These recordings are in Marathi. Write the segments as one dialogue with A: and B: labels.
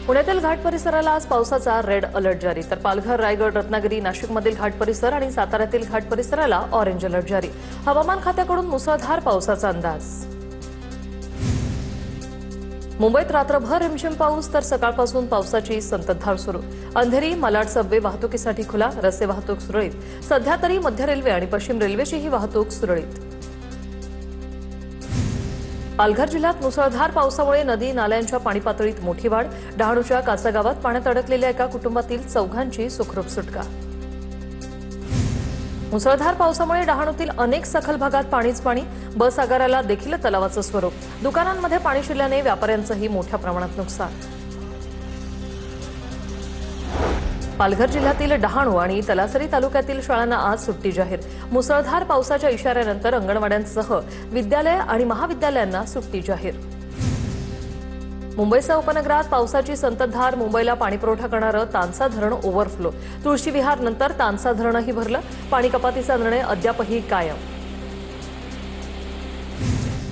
A: पुण्यातील घाट परिसराला आज पावसाचा रेड अलर्ट जारी, तर पालघर, रायगड, रत्नागिरी, नाशिकमधील घाट परिसर आणि साताऱ्यातील घाट परिसराला ऑरेंज अलर्ट जारी. हवामान खात्याकडून मुसळधार पावसाचा अंदाज. मुंबईत रात्रभर रिमझिम पाऊस, तर सकाळपासून पावसाची संततधार सुरू. अंधेरी, मालाड सबवे वाहतुकीसाठी खुला, रस्ते वाहतूक सुरळीत. सध्या तरी मध्य रेल्वे आणि पश्चिम रेल्वेचीही वाहतूक सुरळीत. पालघर जिल्ह्यात मुसळधार पावसामुळे नदी नाल्यांच्या पाणी पातळीत मोठी वाढ. डहाणूच्या कासा गावात पाण्यात अडकलेल्या एका कुटुंबातील चौघांची सुखरूप सुटका. मुसळधार पावसामुळे डहाणूतील अनेक सखल भागात पाणीच पाणी. बस आगाराला देखील तलावाचं स्वरूप. दुकानांमध्ये पाणी शिरल्याने व्यापाऱ्यांचंही मोठ्या प्रमाणात नुकसान. पालघर जिल्ह्यातील डहाणू आणि तलासरी तालुक्यातील शाळांना आज सुट्टी जाहीर. मुसळधार पावसाच्या इशाऱ्यानंतर अंगणवाड्यांसह विद्यालय आणि महाविद्यालयांना सुट्टी जाहीर. मुंबईसह उपनगरात पावसाची संततधार. मुंबईला पाणीपुरवठा करणारं तानसा धरण ओव्हरफ्लो. तुळशी विहारनंतर तानसा धरणही भरलं. पाणी कपातीचा निर्णय अद्यापही कायम.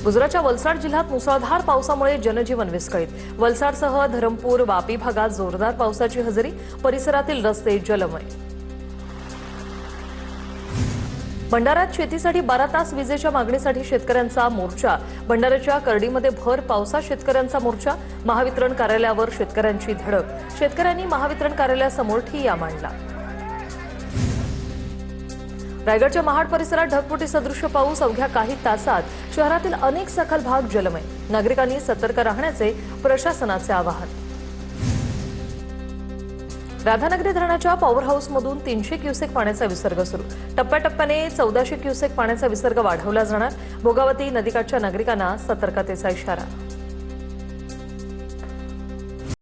A: गुजरातच्या वलसाड जिल्ह्यात मुसळधार पावसामुळे जनजीवन विस्कळीत. वलसाडसह धरमपूर, वापी भागात जोरदार पावसाची हजेरी. परिसरातील रस्ते जलमय. भंडाऱ्यात शेतीसाठी 12 तास विजेच्या मागणीसाठी शेतकऱ्यांचा मोर्चा. भंडाऱ्याच्या करडीमध्ये भर पावसात शेतकऱ्यांचा मोर्चा. महावितरण कार्यालयावर शेतकऱ्यांची धडक. शेतकऱ्यांनी महावितरण कार्यालयासमोर ठिय्या मांडला. रायगडच्या महाड परिसरात ढगफुटी सदृश्य पाऊस. अवघ्या काही तासात शहरातील अनेक सखल भाग जलमय. नागरिकांनी सतर्क राहण्याचे प्रशासनाचे आवाहन. राधानगरी धरणाच्या पॉवर हाऊसमधून 300 क्युसेक पाण्याचा विसर्ग सुरू. टप्प्याटप्प्याने 1400 क्युसेक पाण्याचा विसर्ग वाढवला जाणार. भोगावती नदीकाठच्या नागरिकांना सतर्कतेचा इशारा.